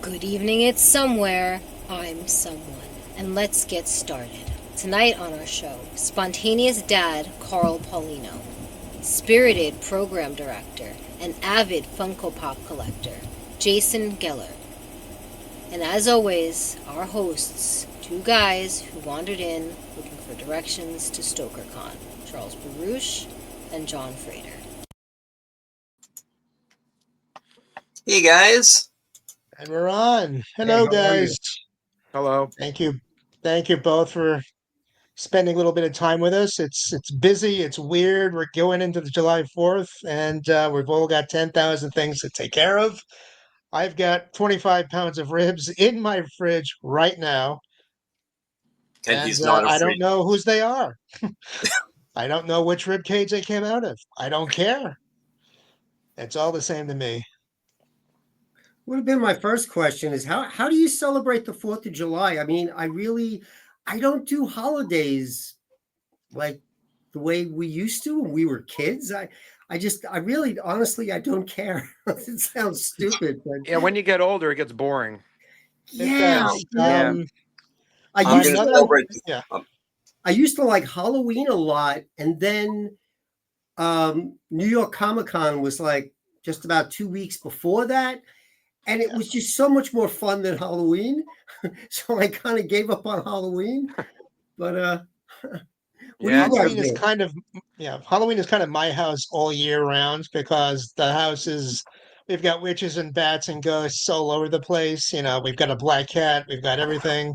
Good evening, it's somewhere. I'm someone. And let's get started. Tonight on our show, spontaneous dad Carl Paolino, spirited program director and avid Funko Pop collector Jason Gehlert. And as always, our hosts, two guys who wandered in looking for directions to StokerCon, Charles Baruch and John Frater. Hey guys. And we're on. Hello, guys. Hello. Thank you both for spending a little bit of time with us. It's busy. It's weird. We're going into the July 4th, and we've all got 10,000 things to take care of. I've got 25 pounds of ribs in my fridge right now, And he's not I afraid. don't know whose they are. I don't know which rib cage they came out of. I don't care. It's all the same to me. Would have been my first question is how do you celebrate the 4th of July? I mean, I don't do holidays like the way we used to when we were kids. I really honestly I don't care. It sounds stupid, but Yeah, when you get older, it gets boring. yeah. I used to like Halloween a lot, and then New York Comic Con was like just about 2 weeks before that. And it was just so much more fun than Halloween. So I kind of gave up on Halloween. But Halloween is kind of my house all year round, because the house we've got witches and bats and ghosts all over the place. You know, we've got a black cat, we've got everything.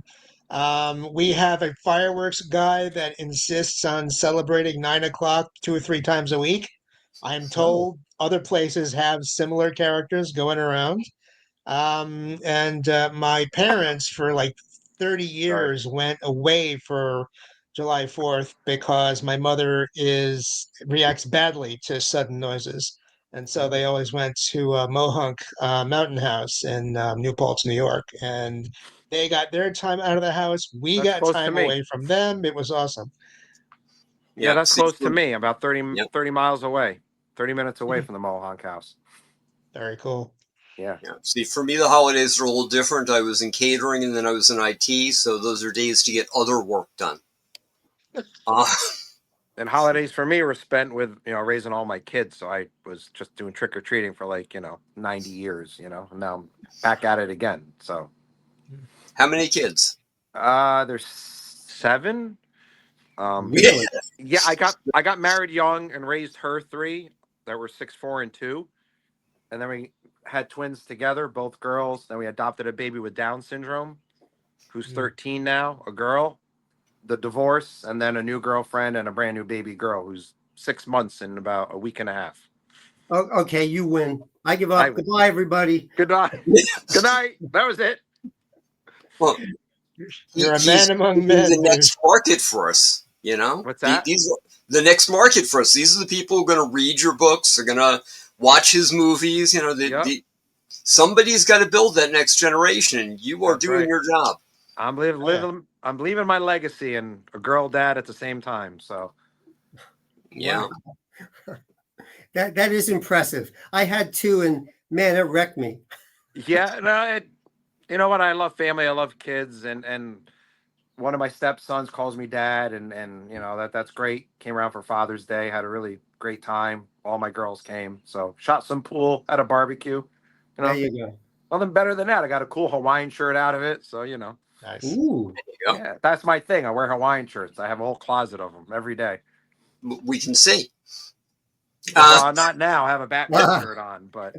We have a fireworks guy that insists on celebrating 9 o'clock 2 or 3 times a week. I'm told other places have similar characters going around. And my parents for like 30 years went away for July 4th because my mother reacts badly to sudden noises. And so they always went to Mohonk Mountain House in New Paltz, New York. And they got their time out of the house. We got time away from them. It was awesome. Yeah, that's close to me, about 30 miles away, 30 minutes away from the Mohonk House. Very cool. Yeah. See, for me, the holidays are a little different. I was in catering and then I was in IT, so those are days to get other work done. And holidays for me were spent with, raising all my kids. So I was just doing trick or treating for 90 years, and now I'm back at it again. So. How many kids? There's 7. Really? Yeah, I got married young and raised her 3 that were 6, 4, and 2. And then we had twins together, both girls. Then we adopted a baby with Down syndrome, who's 13 now, a girl. The divorce, and then a new girlfriend and a brand new baby girl who's 6 months in about a week and a half. Oh, okay, you win. I give up. Goodbye, everybody. Good night. Good night. That was it. Well, you're a man among men. The next market for us, What's that? The next market for us. These are the people who are going to read your books. They're going to watch his movies. Somebody's got to build that next generation. You are doing your job. I'm leaving my legacy and a girl dad at the same time. So, yeah, that is impressive. I had 2, and man, it wrecked me. Yeah, no, you know what? I love family. I love kids, and one of my stepsons calls me dad, and that's great. Came around for Father's Day, had a really great time. All my girls came, so shot some pool, had a barbecue. There you go. Nothing better than that. I got a cool Hawaiian shirt out of it, so Nice. Ooh. Yeah, that's my thing. I wear Hawaiian shirts. I have a whole closet of them every day. We can see. Not now. I have a Batman shirt on, but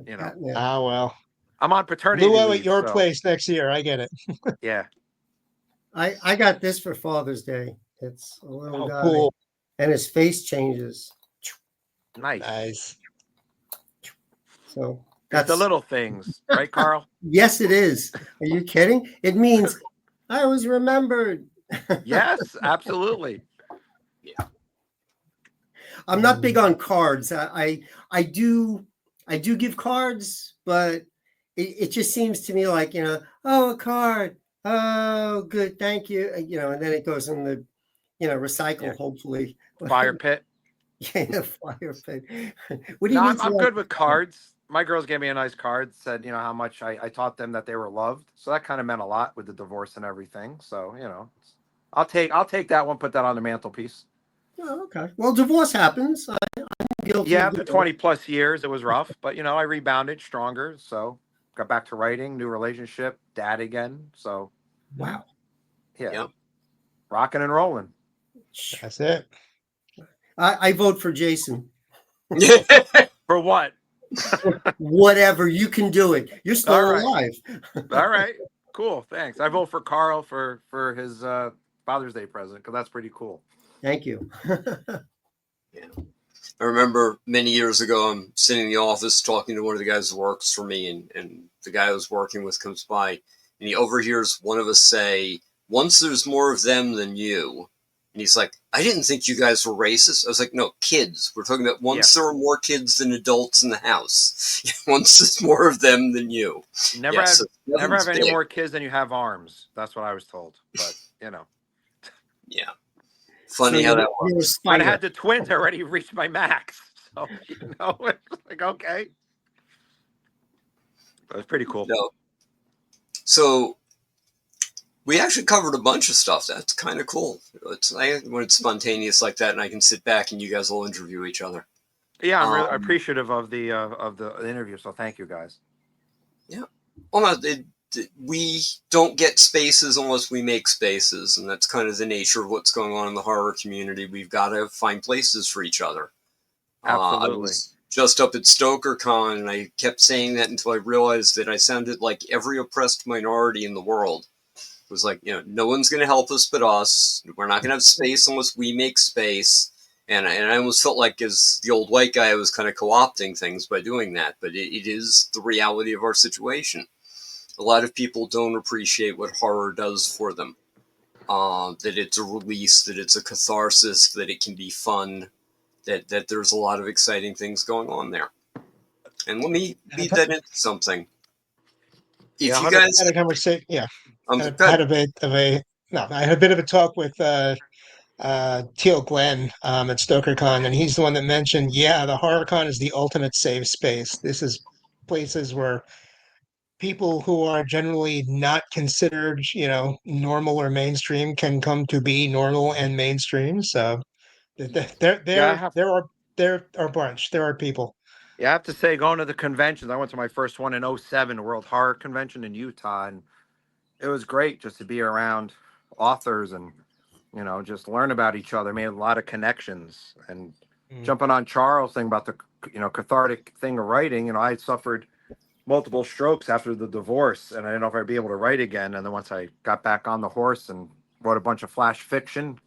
Ah, well. I'm on paternity Luau leave, at your place next year. I get it. Yeah. I got this for Father's Day. It's a little guy, cool. And his face changes. Nice. So that's the little things, right, Carl? Yes, it is. Are you kidding? It means I was remembered. Yes, absolutely. Yeah. I'm not big on cards. I do give cards, but it just seems to me like, a card. Oh, good. Thank you. And then it goes in the, recycle, hopefully. Fire pit. Yeah, fire pit. I'm good with cards. my girls gave me a nice card, said, how much I taught them that they were loved. So that kind of meant a lot with the divorce and everything. So, I'll take that one, put that on the mantelpiece. Oh, okay. Well, divorce happens. I'm guilty Yeah, of after divorce. 20 plus years, it was rough, but I rebounded stronger. So got back to writing, new relationship, dad again. So Wow. yeah. Rocking and rolling. That's it. I vote for Jason. For what? Whatever, you can do it. You're still alive. All right, cool. Thanks. I vote for Carl for his Father's Day present because that's pretty cool. Thank you. Yeah. I remember many years ago, I'm sitting in the office talking to one of the guys who works for me, and the guy I was working with comes by, and he overhears one of us say, "Once there's more of them than you." And he's like, "I didn't think you guys were racist." I was like, "No, kids. We're talking about once there are more kids than adults in the house. Once there's more of them than you." Never have any more kids than you have arms. That's what I was told. But, Yeah. Funny how that works. When I had the twins, I already reached my max. So, it's like, okay. That was pretty cool. No. So we actually covered a bunch of stuff. That's kind of cool. When it's spontaneous like that, and I can sit back and you guys will interview each other. Yeah, I'm really appreciative of the interview. So thank you guys. Yeah. Well, we don't get spaces unless we make spaces, and that's kind of the nature of what's going on in the horror community. We've got to find places for each other. Absolutely. I was just up at StokerCon, and I kept saying that until I realized that I sounded like every oppressed minority in the world. It was like, no one's going to help us but us. We're not going to have space unless we make space. And I almost felt like, as the old white guy, I was kind of co-opting things by doing that. But it is the reality of our situation. A lot of people don't appreciate what horror does for them. That it's a release, that it's a catharsis, that it can be fun, that there's a lot of exciting things going on there. And let me lead that into something. If you guys had a conversation, I had a bit of a talk with Teal Glenn at StokerCon, and he's the one that mentioned, the HorrorCon is the ultimate safe space. This is places where people who are generally not considered, normal or mainstream can come to be normal and mainstream. So there are a bunch. There are people. Yeah, I have to say, going to the conventions, I went to my first one in 2007, World Horror Convention in Utah, and it was great just to be around authors and, just learn about each other. Made a lot of connections. And jumping on Charles' thing about the, cathartic thing of writing, I suffered multiple strokes after the divorce, and I didn't know if I'd be able to write again. And then once I got back on the horse and wrote a bunch of flash fiction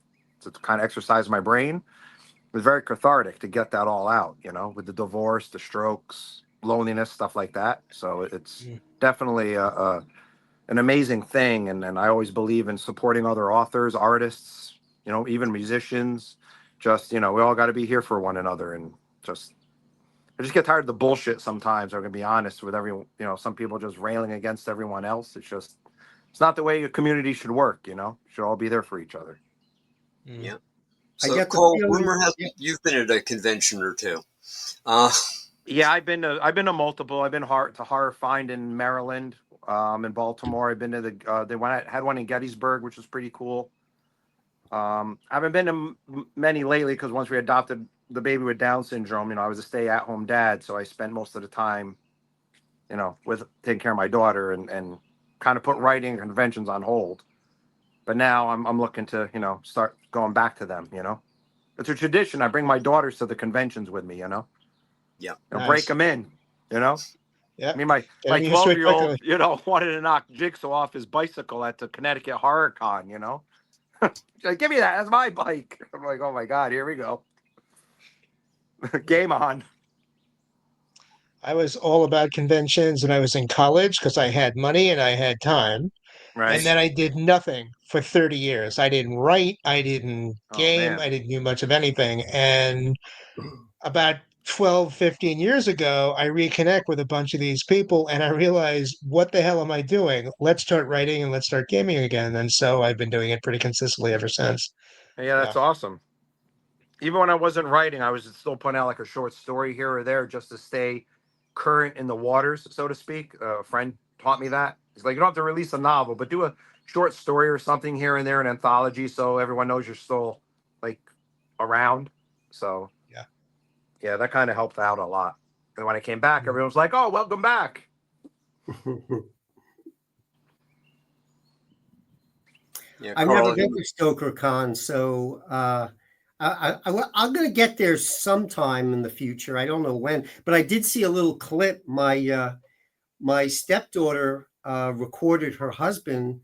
to kind of exercise my brain, it was very cathartic to get that all out, with the divorce, the strokes, loneliness, stuff like that. So it's definitely an amazing thing. And I always believe in supporting other authors, artists, even musicians. Just, we all got to be here for one another. And I just get tired of the bullshit sometimes. I'm going to be honest with everyone. Some people just railing against everyone else. It's not the way a community should work, should all be there for each other. Yeah. So, Carl, rumor has you've been at a convention or two. Yeah, I've been to multiple. I've been to Horror Find in Maryland, in Baltimore. I've been to they had one in Gettysburg, which was pretty cool. I haven't been to many lately because once we adopted the baby with Down syndrome, I was a stay-at-home dad, so I spent most of the time, with taking care of my daughter and kind of put writing and conventions on hold. But now I'm looking to, start going back to them, It's a tradition. I bring my daughters to the conventions with me, Yeah. Nice. Break them in, Yeah. I mean, my 12-year-old, wanted to knock Jigsaw off his bicycle at the Connecticut HorrorCon, She's like, give me that. That's my bike. I'm like, oh my God, here we go. Game on. I was all about conventions when I was in college because I had money and I had time. Right. And then I did nothing for 30 years. I didn't write, I didn't game, I didn't do much of anything. And about 12, 15 years ago, I reconnect with a bunch of these people and I realized, what the hell am I doing? Let's start writing and let's start gaming again. And so I've been doing it pretty consistently ever since. Yeah, that's awesome. Even when I wasn't writing, I was still putting out like a short story here or there just to stay current in the waters, so to speak. A friend taught me that. He's like, you don't have to release a novel, but do a short story or something here and there, an anthology, so everyone knows you're still like around. So yeah, that kind of helped out a lot. And when I came back, everyone was like, "Oh, welcome back." Yeah, I've Carl, never been to Stoker Con, so I'm going to get there sometime in the future. I don't know when, but I did see a little clip. My stepdaughter recorded her husband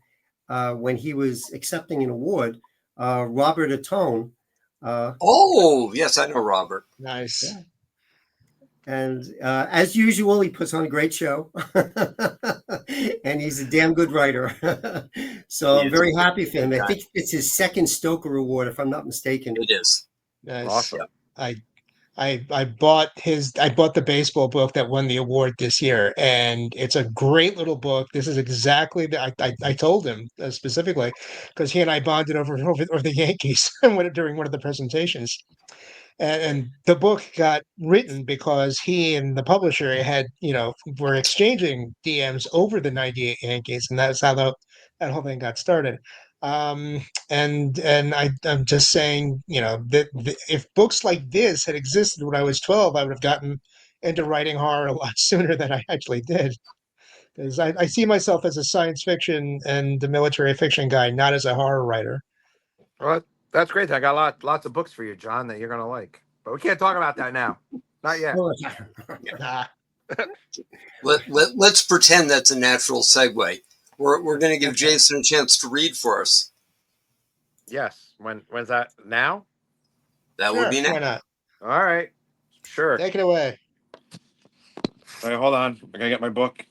when he was accepting an award, Robert Atone. oh, yes, I know Robert. Nice. Yeah. And as usual, he puts on a great show, and he's a damn good writer. So I'm very happy for him. I think it's his second Stoker Award, if I'm not mistaken. It is. Nice. Awesome. I bought the baseball book that won the award this year, and it's a great little book. This is exactly I told him specifically because he and I bonded over the Yankees during one of the presentations. And the book got written because he and the publisher had, were exchanging DMs over the '98 Yankees, and that's how that whole thing got started. I'm just saying, that if books like this had existed when I was 12, I would have gotten into writing horror a lot sooner than I actually did. Because I see myself as a science fiction and a military fiction guy, not as a horror writer. Well, that's great. I got lots of books for you, John, that you're gonna like. But we can't talk about that now. Not yet. Nah. Let's pretend that's a natural segue. We're going to give Jason a chance to read for us. Yes. When's that? Now? That would be Why now. not? All right. Sure. Take it away. All right, hold on. I gotta get my book.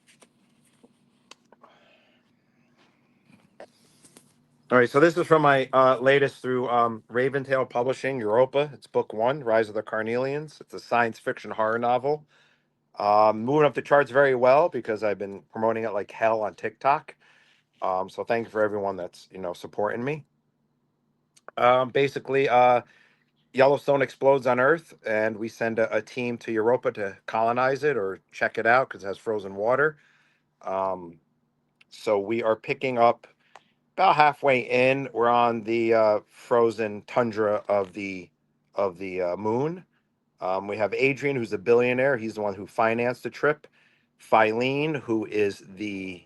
All right, so this is from my latest through Raventail Publishing, Europa. It's book 1, Rise of the Carnelians. It's a science fiction horror novel. Moving up the charts very well because I've been promoting it like hell on TikTok. So thank you for everyone that's supporting me. Basically, Yellowstone explodes on Earth, and we send a team to Europa to colonize it or check it out because it has frozen water. So we are picking up about halfway in. We're on the frozen tundra of the moon. We have Adrian, who's a billionaire. He's the one who financed the trip. Filene, who is the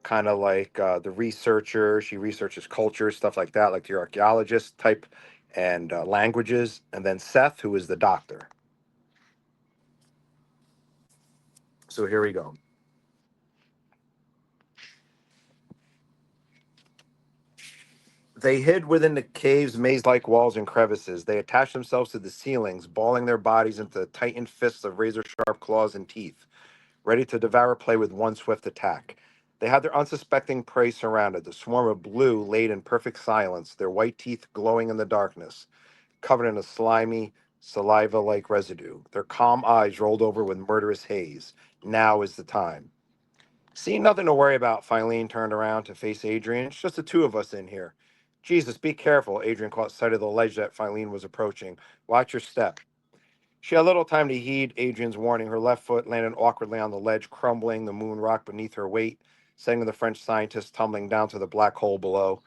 kind of like the researcher. She researches culture, stuff like that, like the archaeologist type, and languages. And then Seth, who is the doctor. So here we go. They hid within the cave's maze-like walls and crevices. They attached themselves to the ceilings, balling their bodies into tightened fists of razor-sharp claws and teeth, ready to devour prey with one swift attack. They had their unsuspecting prey surrounded. The swarm of blue laid in perfect silence, their white teeth glowing in the darkness, covered in a slimy, saliva-like residue. Their calm eyes rolled over with murderous haze. Now is the time. Seeing nothing to worry about, Filene turned around to face Adrian. It's just the two of us in here. Jesus, be careful. Adrian caught sight of the ledge that Filene was approaching. Watch your step. She had little time to heed Adrian's warning. Her left foot landed awkwardly on the ledge, crumbling the moon rock beneath her weight, sending the French scientist tumbling down to the black hole below.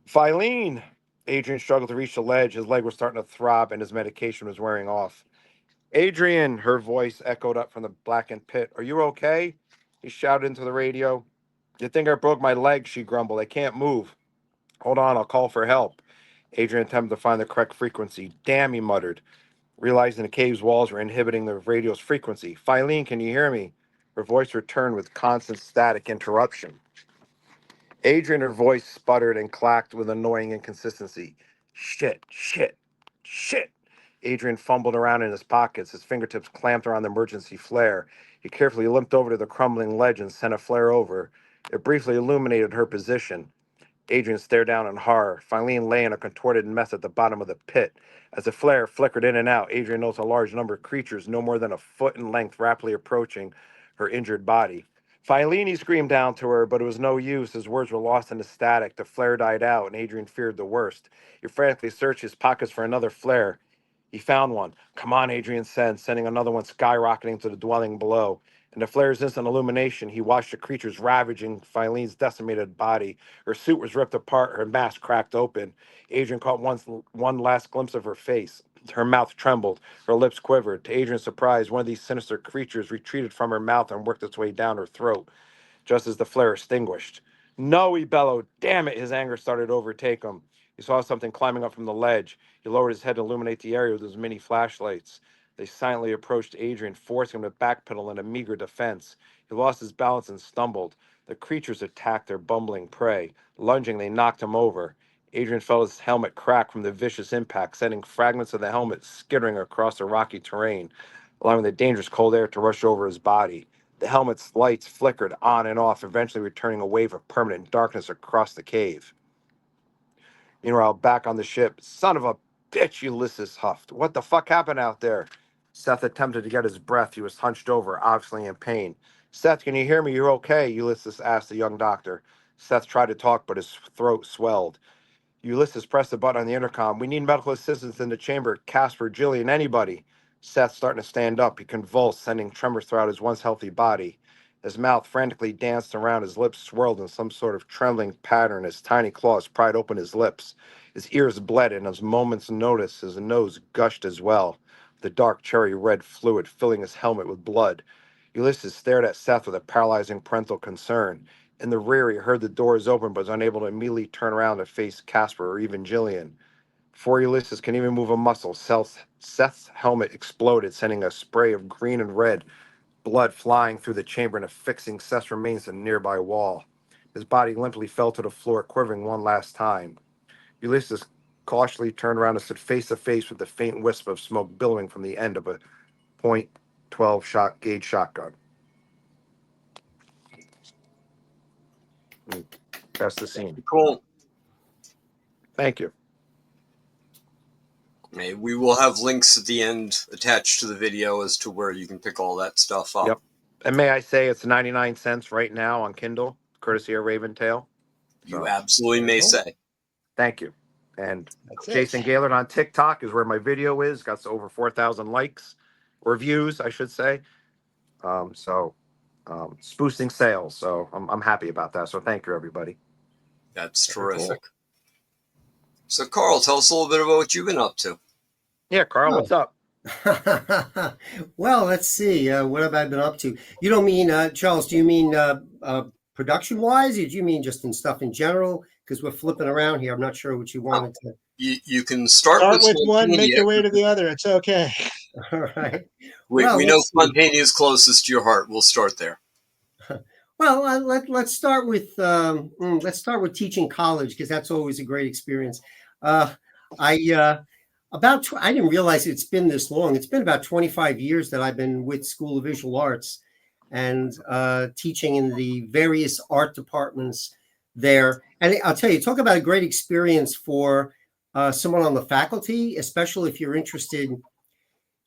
Filene! Adrian struggled to reach the ledge. His leg was starting to throb, and his medication was wearing off. Adrian, her voice echoed up from the blackened pit. Are you okay? He shouted into the radio. You think I broke my leg, she grumbled. I can't move. Hold on, I'll call for help. Adrian attempted to find the correct frequency. Damn, he muttered, realizing the cave's walls were inhibiting the radio's frequency. Filene, can you hear me? Her voice returned with constant static interruption. Adrian, her voice sputtered and clacked with annoying inconsistency. Shit, shit, shit. Adrian fumbled around in his pockets, his fingertips clamped around the emergency flare. He carefully limped over to the crumbling ledge and sent a flare over. It briefly illuminated her position. Adrian stared down in horror. Filene lay in a contorted mess at the bottom of the pit. As the flare flickered in and out, Adrian noticed a large number of creatures no more than a foot in length rapidly approaching her injured body. Filene screamed down to her, but it was no use. His words were lost in the static. The flare died out, and Adrian feared the worst. He frantically searched his pockets for another flare. He found one. Come on, Adrian said, sending another one skyrocketing to the dwelling below. In the flare's instant illumination, he watched the creatures ravaging Filene's decimated body. Her suit was ripped apart, her mask cracked open. Adrian caught one last glimpse of her face. Her mouth trembled, her lips quivered. To Adrian's surprise, one of these sinister creatures retreated from her mouth and worked its way down her throat, just as the flare extinguished. No, he bellowed. Damn it, his anger started to overtake him. He saw something climbing up from the ledge. He lowered his head to illuminate the area with his mini flashlights. They silently approached Adrian, forcing him to backpedal in a meager defense. He lost his balance and stumbled. The creatures attacked their bumbling prey. Lunging, they knocked him over. Adrian felt his helmet crack from the vicious impact, sending fragments of the helmet skittering across the rocky terrain, allowing the dangerous cold air to rush over his body. The helmet's lights flickered on and off, eventually returning a wave of permanent darkness across the cave. Meanwhile, back on the ship, son of a bitch, Ulysses huffed. What the fuck happened out there? Seth attempted to get his breath. He was hunched over, obviously in pain. Seth, can you hear me? You're okay, Ulysses asked the young doctor. Seth tried to talk, but his throat swelled. Ulysses pressed the button on the intercom. We need medical assistance in the chamber. Casper, Jillian, anybody. Seth starting to stand up. He convulsed, sending tremors throughout his once healthy body. His mouth frantically danced around. His lips swirled in some sort of trembling pattern. His tiny claws pried open his lips. His ears bled, and as moment's notice, his nose gushed as well, the dark cherry red fluid filling his helmet with blood. Ulysses stared at Seth with a paralyzing parental concern. In the rear, he heard the doors open, but was unable to immediately turn around to face Casper or even Jillian. Before Ulysses can even move a muscle, Seth's helmet exploded, sending a spray of green and red blood flying through the chamber and affixing Seth's remains to the nearby wall. His body limply fell to the floor, quivering one last time. Ulysses cautiously turned around and stood face to face with the faint wisp of smoke billowing from the end of a .12 gauge shotgun. That's the scene. Cool. Thank you. We will have links at the end attached to the video as to where you can pick all that stuff up. Yep. And may I say it's 99 cents right now on Kindle, courtesy of Raventail. You absolutely may say. Thank you. And That's Jason it. Gehlert on TikTok is where my video is. Got over 4,000 likes, or views, I should say. It's boosting sales. So I'm happy about that. So thank you, everybody. That's terrific. Cool. So, Carl, tell us a little bit about what you've been up to. Yeah, Carl, what's up? Well, let's see. What have I been up to? You don't mean, Charles, do you mean production-wise, or do you mean just in stuff in general? Because we're flipping around here. I'm not sure what you wanted to. You can start with one, make your way to the other. It's okay. All right. We know Spontaneous is closest to your heart. We'll start there. Well, let's start with teaching college, because that's always a great experience. I didn't realize it's been this long. It's been about 25 years that I've been with School of Visual Arts and teaching in the various art departments there. And I'll tell you, talk about a great experience for someone on the faculty, especially if you're interested.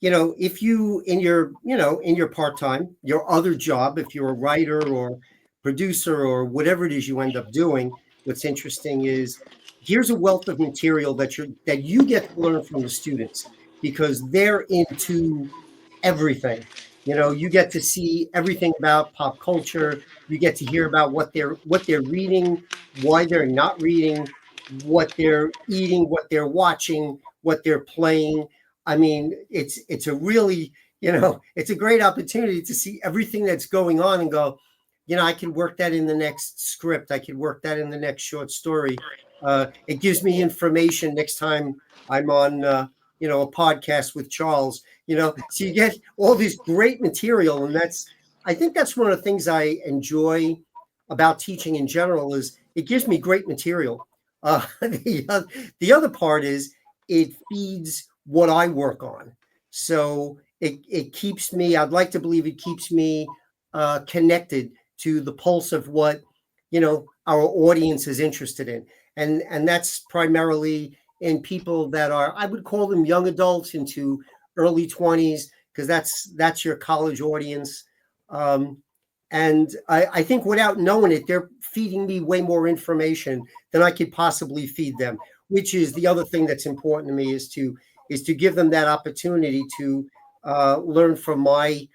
If you in your part-time, your other job, if you're a writer or producer or whatever it is you end up doing, what's interesting is here's a wealth of material that you get to learn from the students, because they're into everything. You get to see everything about pop culture. You get to hear about what they're reading, why they're not reading, what they're eating, what they're watching, what they're playing. I mean, it's a really, it's a great opportunity to see everything that's going on and go, I could work that in the next script. I could work that in the next short story. It gives me information next time I'm on, a podcast with Charles, so you get all this great material. And I think that's one of the things I enjoy about teaching in general is it gives me great material. The other part is it feeds what I work on. So it keeps me, I'd like to believe it keeps me connected to the pulse of what, our audience is interested in. And that's primarily in people that are, I would call them young adults into early 20s, because that's your college audience. And I think without knowing it, they're feeding me way more information than I could possibly feed them, which is the other thing that's important to me, is to is to give them that opportunity to learn from my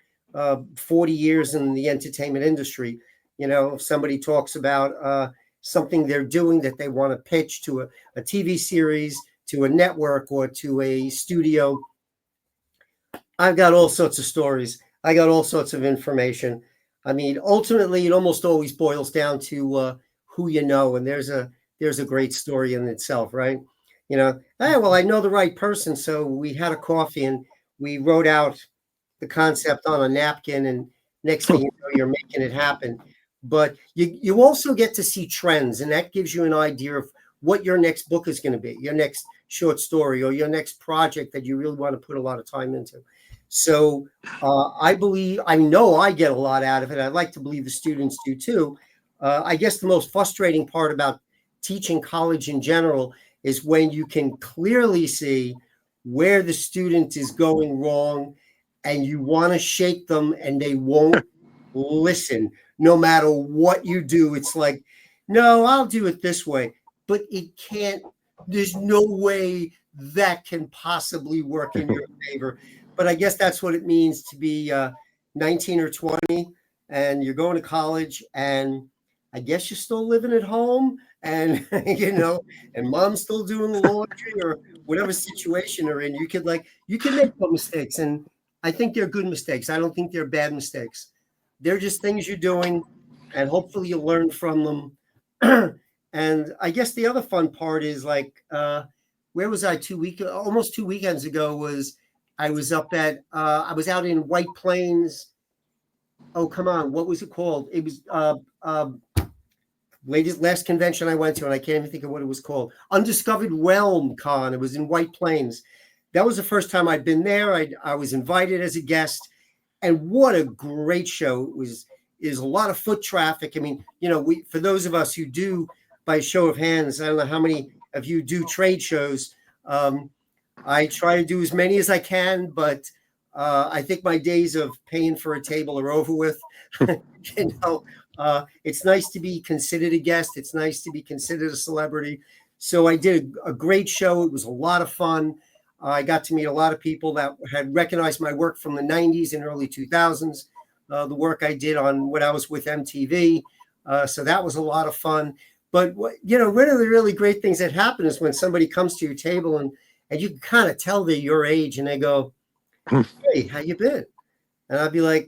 40 years in the entertainment industry. You know, if somebody talks about something they're doing that they want to pitch to a TV series, to a network, or to a studio, I've got all sorts of stories. I got all sorts of information. I mean, ultimately, it almost always boils down to who you know, and there's a great story in itself, right? You know, hey, well, I know the right person, so we had a coffee and we wrote out the concept on a napkin, and next thing you know, you're making it happen. But you also get to see trends, and that gives you an idea of what your next book is going to be, your next short story, or your next project that you really want to put a lot of time into. So I know I get a lot out of it. I'd like to believe the students do too. I guess the most frustrating part about teaching college in general is when you can clearly see where the student is going wrong, and you want to shake them and they won't listen. No matter what you do, it's like, no, I'll do it this way. But it can't, there's no way that can possibly work in your favor. But I guess that's what it means to be 19 or 20 and you're going to college, and I guess you're still living at home, and you know, and mom's still doing the laundry or whatever situation they're in. You can make some mistakes, and I think they're good mistakes. I don't think they're bad mistakes. They're just things you're doing, and hopefully you learn from them. And I guess the other fun part is like, where was I almost 2 weekends ago I was out in White Plains. Oh, come on. What was it called? It was last convention I went to, and I can't even think of what it was called. Undiscovered Realm Con. It was in White Plains. That was the first time I'd been there. I was invited as a guest, and what a great show it was. Is a lot of foot traffic. I mean, you know, for those of us who do, by show of hands, I don't know how many of you do trade shows. I try to do as many as I can, but I think my days of paying for a table are over with. You know, it's nice to be considered a guest. It's nice to be considered a celebrity. So I did a great show. It was a lot of fun. I got to meet a lot of people that had recognized my work from the 90s and early 2000s, the work I did on when I was with MTV. So that was a lot of fun. But, you know, one of the really great things that happen is when somebody comes to your table and you can kind of tell they're your age, and they go, "Hey, how you been?" And I'd be like,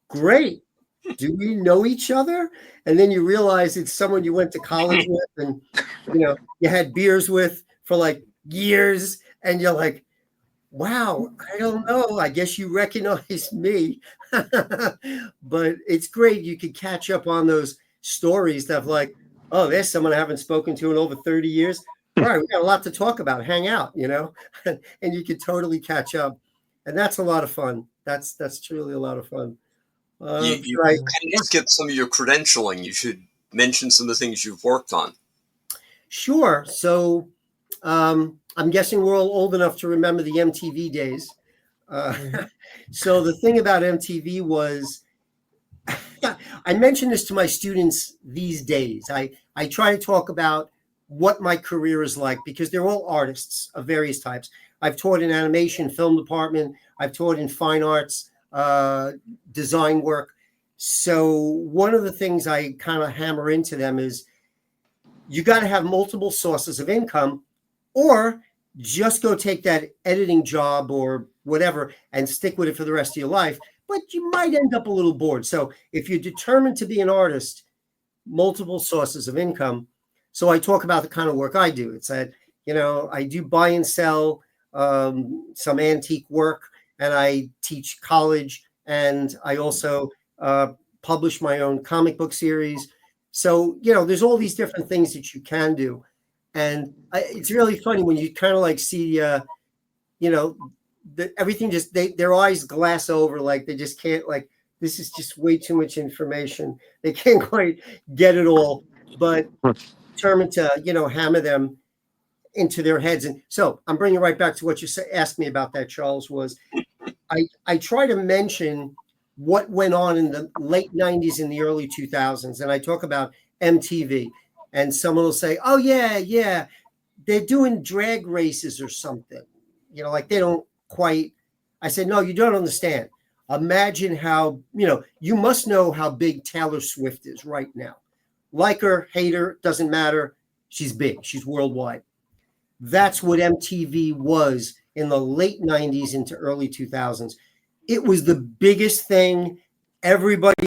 "Great. Do we know each other?" And then you realize it's someone you went to college with, and, you know, you had beers with for like years, and you're like, "Wow, I don't know. I guess you recognize me." But it's great. You can catch up on those stories that like, oh, there's someone I haven't spoken to in over 30 years. All right, we got a lot to talk about. Hang out, you know, and you can totally catch up. And that's a lot of fun. That's truly a lot of fun. You can just get some of your credentialing. You should mention some of the things you've worked on. Sure. So I'm guessing we're all old enough to remember the MTV days. So the thing about MTV was, I mention this to my students these days. I try to talk about what my career is like, because they're all artists of various types. I've taught in animation, film department. I've taught in fine arts, design work. So one of the things I kind of hammer into them is you got to have multiple sources of income, or just go take that editing job or whatever and stick with it for the rest of your life. But you might end up a little bored. So if you're determined to be an artist, multiple sources of income. So I talk about the kind of work I do. It's that, you know, I do buy and sell some antique work, and I teach college, and I also publish my own comic book series. So, you know, there's all these different things that you can do. And it's really funny when you kind of like see, you know, everything just, their eyes glass over, like they just can't, like, this is just way too much information. They can't quite get it all, but determined to, you know, hammer them into their heads. And so I'm bringing right back to what you asked me about that, Charles, was I try to mention what went on in the late 90s and the early 2000s. And I talk about MTV, and someone will say, oh, yeah, they're doing drag races or something. like they don't quite. I said, no, you don't understand. Imagine how, you must know how big Taylor Swift is right now. Like her, hate her, doesn't matter. She's big. She's worldwide. That's what MTV was in the late 90s into early 2000s. It was the biggest thing. Everybody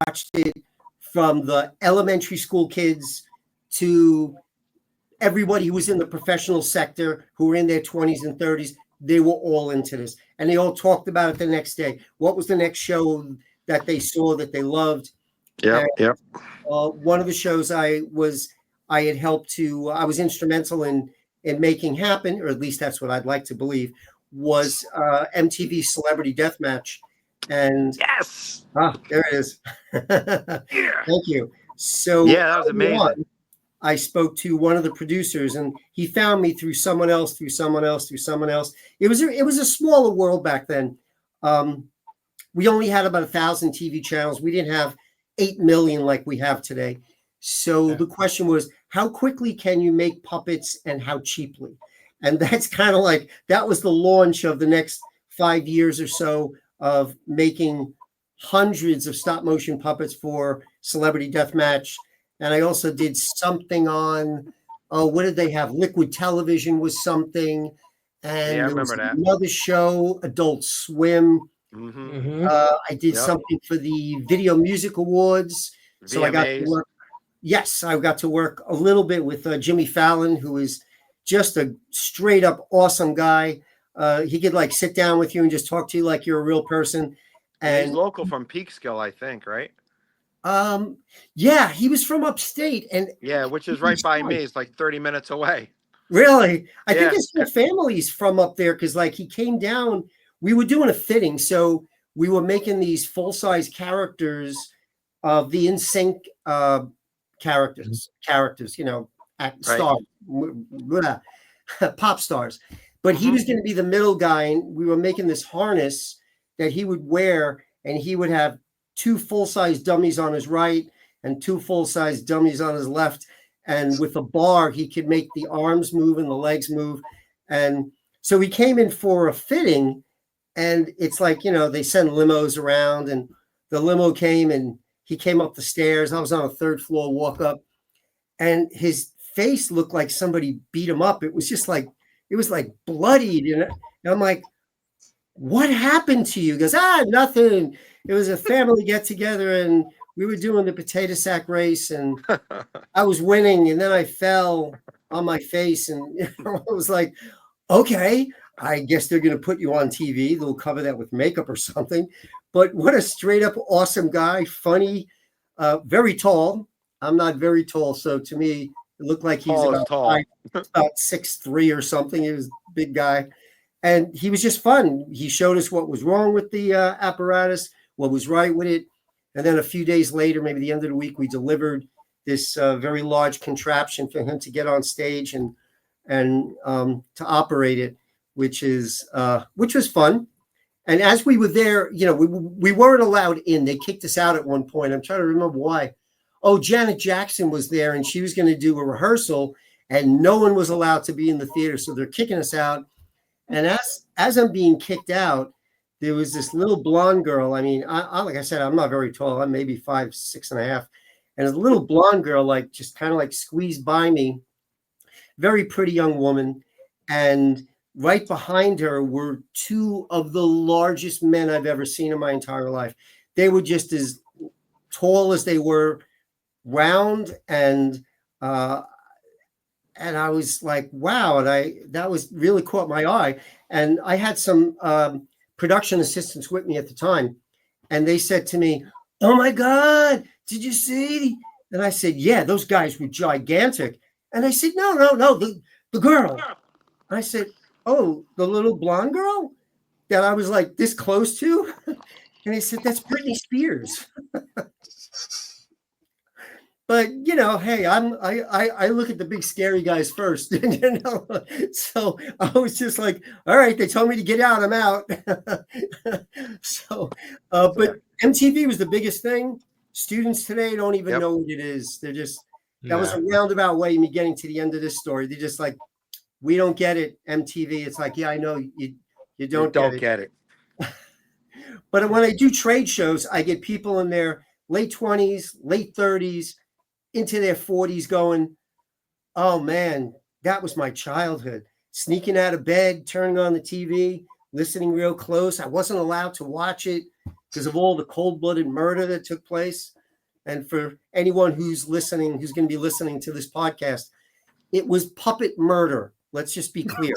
watched it, from the elementary school kids to everybody who was in the professional sector, who were in their 20s and 30s. They were all into this. And they all talked about it the next day. What was the next show that they saw that they loved? Yeah. One of the shows I was instrumental in making happen, or at least that's what I'd like to believe, was MTV Celebrity Deathmatch. And yes, there it is. Yeah. Thank you. So yeah, that was amazing. I spoke to one of the producers, and he found me through someone else. It was a smaller world back then. We only had about 1,000 TV channels. We didn't have 8 million like we have today. So the question was, how quickly can you make puppets and how cheaply? And that's kind of like, that was the launch of the next 5 years or so of making hundreds of stop motion puppets for Celebrity Deathmatch. And I also did something on, what did they have? Liquid Television was something. And I remember that. Another show, Adult Swim. Mm-hmm. I did something for the Video Music Awards. So VMAs. I got to work. Yes, I got to work a little bit with Jimmy Fallon, who is just a straight up awesome guy. He could like sit down with you and just talk to you like you're a real person. And he's local from Peekskill, I think, right? Yeah, he was from upstate, and which is right by me. It's like 30 minutes away. Really? I think his whole family's from up there, because like he came down. We were doing a fitting, so we were making these full-size characters of the NSYNC characters, stars, pop stars. But he was going to be the middle guy, and we were making this harness that he would wear, and he would have 2 full-size dummies on his right and 2 full-size dummies on his left. And with a bar, he could make the arms move and the legs move. And so we came in for a fitting, and it's like, they send limos around, and the limo came, and he came up the stairs. I was on a 3rd floor walk up, and his face looked like somebody beat him up. It was just like, it was like bloodied. And I'm like, what happened to you? He goes, nothing. It was a family get together, and we were doing the potato sack race, and I was winning, and then I fell on my face, and I was like, okay, I guess they're going to put you on TV. They'll cover that with makeup or something. But what a straight up awesome guy, funny, very tall. I'm not very tall, so to me, it looked like he's about 6'3" or something. He was a big guy. And he was just fun. He showed us what was wrong with the apparatus, what was right with it. And then a few days later, maybe the end of the week, we delivered this very large contraption for him to get on stage and to operate it, which was fun. And as we were there, we weren't allowed in. They kicked us out at one point. I'm trying to remember why. Oh, Janet Jackson was there, and she was going to do a rehearsal, and no one was allowed to be in the theater. So they're kicking us out. And as I'm being kicked out, there was this little blonde girl. I mean, I like I said, I'm not very tall. I'm maybe 5'6.5", and a little blonde girl, like just kind of like squeezed by me. Very pretty young woman, and right behind her were 2 of the largest men I've ever seen in my entire life. They were just as tall as they were round, and I was like, wow. And that was really caught my eye. And I had some production assistants with me at the time. And they said to me, oh my God, did you see? And I said, yeah, those guys were gigantic. And I said, no, the girl. And I said, oh, the little blonde girl that I was like this close to? And they said, that's Britney Spears. But hey, I look at the big scary guys first, So I was just like, all right, they told me to get out, I'm out. So, but MTV was the biggest thing. Students today don't even know what it is. They're just that was a roundabout way of me getting to the end of this story. They're just like, we don't get it, MTV. It's like, yeah, I know you don't get it. But when I do trade shows, I get people in their late 20s, late 30s, into their 40s going, oh man, that was my childhood. Sneaking out of bed, turning on the TV, listening real close. I wasn't allowed to watch it because of all the cold-blooded murder that took place. And for anyone who's listening, who's going to be listening to this podcast, it was puppet murder. Let's just be clear.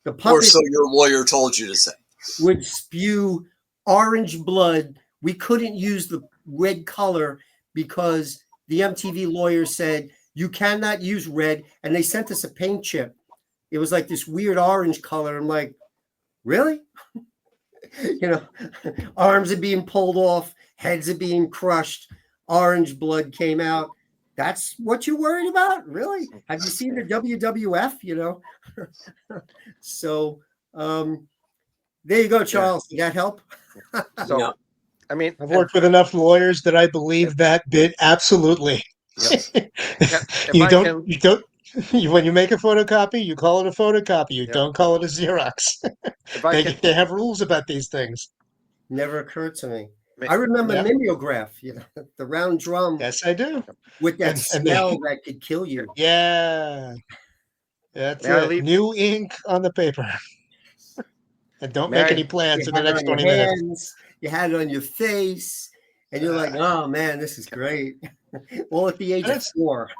The puppet, or so your lawyer told you to say, would spew orange blood. We couldn't use the red color because the MTV lawyer said you cannot use red, and they sent us a paint chip. It was like this weird orange color. I'm like, really? Arms are being pulled off, heads are being crushed, orange blood came out. That's what you're worried about? Really? Have you seen the WWF? So there you go, Charles. Did that help? So, Yeah. I mean, I've worked with enough lawyers that I believe that bit absolutely. When you make a photocopy, you call it a photocopy. You don't call it a Xerox. They have rules about these things. Never occurred to me. I remember mimeograph, the round drum. Yes, I do. With that smell that could kill you. Yeah. That's it. New ink on the paper. And don't make any plans in the next 20 minutes. You had it on your face, and you're like, oh man, this is great. All at the age of 4.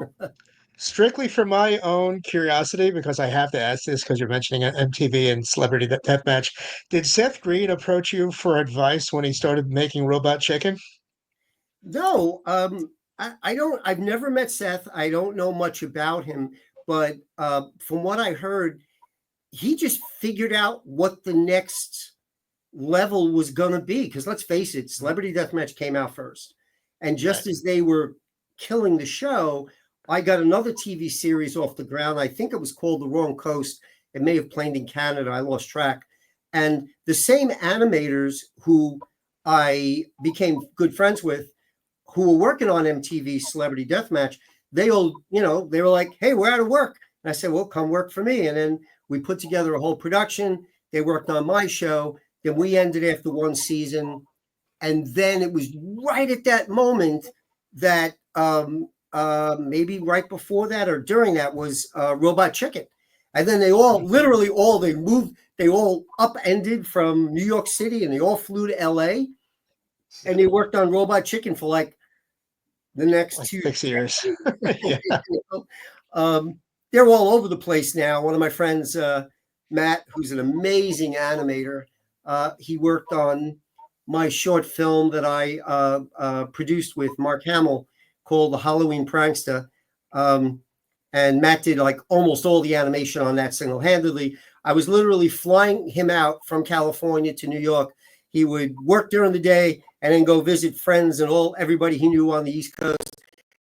Strictly for my own curiosity, because I have to ask this because you're mentioning MTV and Celebrity Deathmatch. Did Seth Green approach you for advice when he started making Robot Chicken? No, I don't. I've never met Seth. I don't know much about him, but from what I heard, he just figured out what the next level was going to be. Because let's face it, Celebrity Deathmatch came out first, and just as they were killing the show, I got another TV series off the ground. I think it was called The Wrong Coast. It may have played in Canada. I lost track. And the same animators who I became good friends with, who were working on MTV Celebrity Deathmatch, they all, they were like, hey, we're out of work. And I said, well, come work for me. And then we put together a whole production. They worked on my show. Then we ended after one season. And then it was right at that moment that maybe right before that or during that was Robot Chicken. And then they all upended from New York City and they all flew to LA and they worked on Robot Chicken for like the next 6 years. They're all over the place now. One of my friends, Matt, who's an amazing animator, he worked on my short film that I produced with Mark Hamill called The Halloween Prankster. And Matt did like almost all the animation on that single-handedly. I was literally flying him out from California to New York. He would work during the day and then go visit friends and everybody he knew on the East Coast.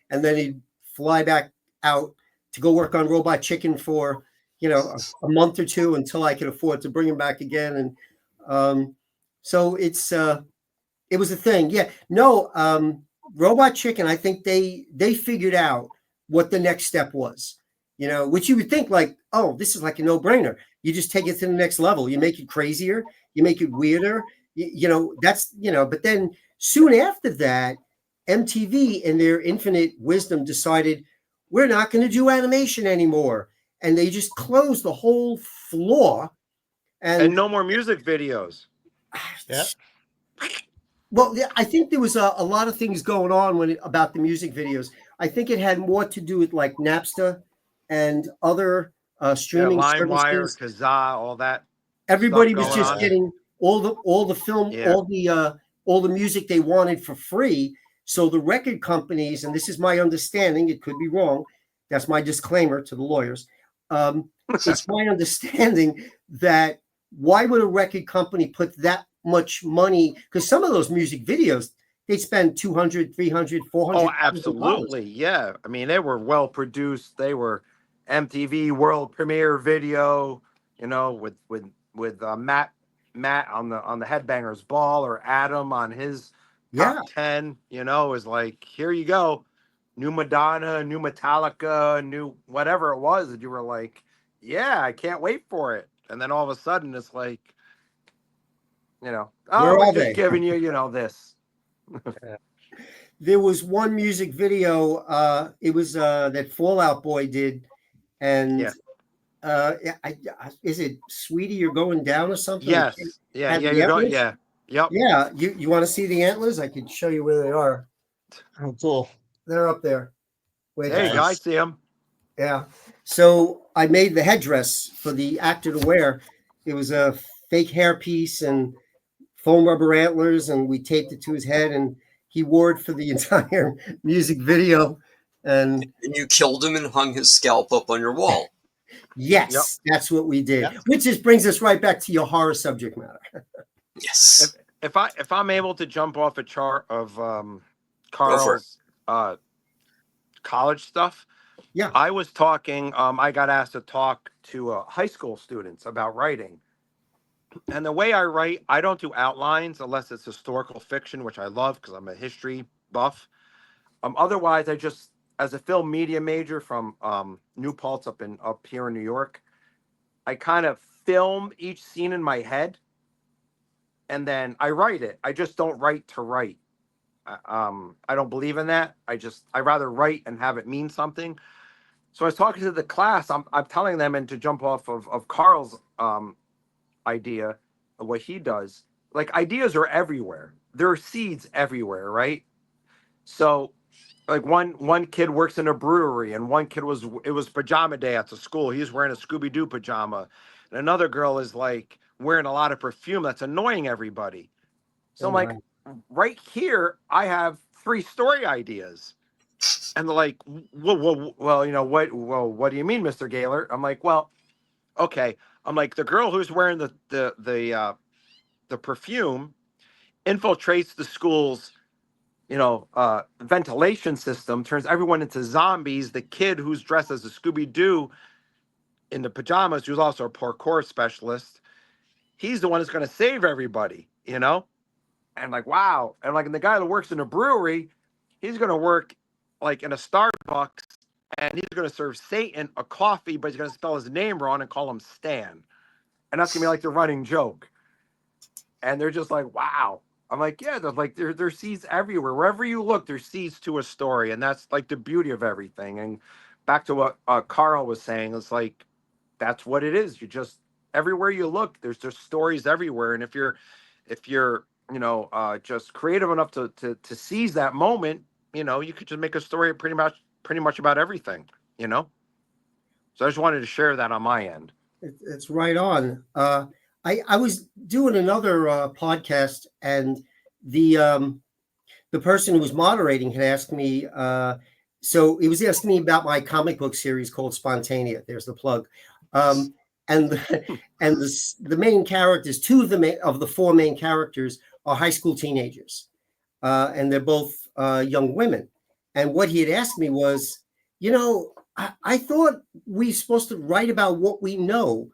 And then he'd fly back out to go work on Robot Chicken for, a month or two until I could afford to bring him back again. And so it was a thing. Yeah, no, Robot Chicken, I think they figured out what the next step was, which you would think like, oh, this is like a no-brainer. You just take it to the next level. You make it crazier. You make it weirder. But then soon after that, MTV in their infinite wisdom decided we're not going to do animation anymore. And they just closed the whole floor. And no more music videos. Yeah. Well, I think there was a lot of things going on about the music videos. I think it had more to do with like Napster and other streaming LimeWire, services. Kazaa, all that. Everybody was just getting all the film, all the music they wanted for free. So the record companies, and this is my understanding, it could be wrong. That's my disclaimer to the lawyers. It's my understanding that why would a record company put that much money? Because some of those music videos, they spend $200, $300, $400. Oh, absolutely. Yeah. I mean, they were well produced. They were MTV world premiere video, with Matt on the Headbangers Ball or Adam on his top 10, is like, here you go. New Madonna, new Metallica, new whatever it was that you were like, yeah, I can't wait for it. And then all of a sudden it's like, oh, Where we're are just they? giving you, this. There was one music video. It was that Fallout Boy did, and is it Sweetie? You're going down or something? Yes. Yeah. Had Yeah. the You're going. antlers? Yeah. Yep. Yeah. You want to see the antlers? I can show you where they are. Oh, cool. They're up there. Wait, There you go. I see them. Yeah. So I made the headdress for the actor to wear. It was a fake hairpiece and foam rubber antlers, and we taped it to his head, and he wore it for the entire music video. And you killed him and hung his scalp up on your wall. yes, that's what we did. Yep. Which just brings us right back to your horror subject matter. Yes. If I'm able to jump off a chart of Carl's college stuff, Yeah. I was talking. I got asked to talk to high school students about writing, and the way I write, I don't do outlines unless it's historical fiction, which I love because I'm a history buff. Otherwise, I just, as a film media major from New Paltz up here in New York, I kind of film each scene in my head, and then I write it. I just don't write to write. I don't believe in that. I rather write and have it mean something. So I was talking to the class. I'm telling them, and to jump off of Carl's idea of what he does. Like, ideas are everywhere. There are seeds everywhere, right? So, like, one kid works in a brewery, and one kid it was pajama day at the school. He was wearing a Scooby-Doo pajama, and another girl is like wearing a lot of perfume that's annoying everybody. So I'm like, right here, I have 3 story ideas. And they're like, well, what do you mean, Mr. Gehlert? I'm like, well, okay. I'm like, the girl who's wearing the perfume infiltrates the school's, ventilation system, turns everyone into zombies. The kid who's dressed as a Scooby-Doo in the pajamas, who's also a parkour specialist, he's the one that's going to save everybody, And like, wow. And like, and the guy that works in a brewery, he's going to work like in a Starbucks, and he's going to serve Satan a coffee, but he's going to spell his name wrong and call him Stan. And that's going to be like the running joke. And they're just like, wow. I'm like, yeah, there's seeds everywhere. Wherever you look, there's seeds to a story. And that's like the beauty of everything. And back to what Carl was saying, it's like, that's what it is. You just, everywhere you look, there's stories everywhere. And if you're just creative enough to seize that moment, you could just make a story pretty much about everything, So I just wanted to share that on my end. It's right on. I was doing another podcast, and the person who was moderating had asked me. So he was asking me about my comic book series called Spontanea. There's the plug. And the main characters, 2 of the 4 main characters, are high school teenagers, and they're both young women. And what he had asked me was, I thought we were supposed to write about what we know.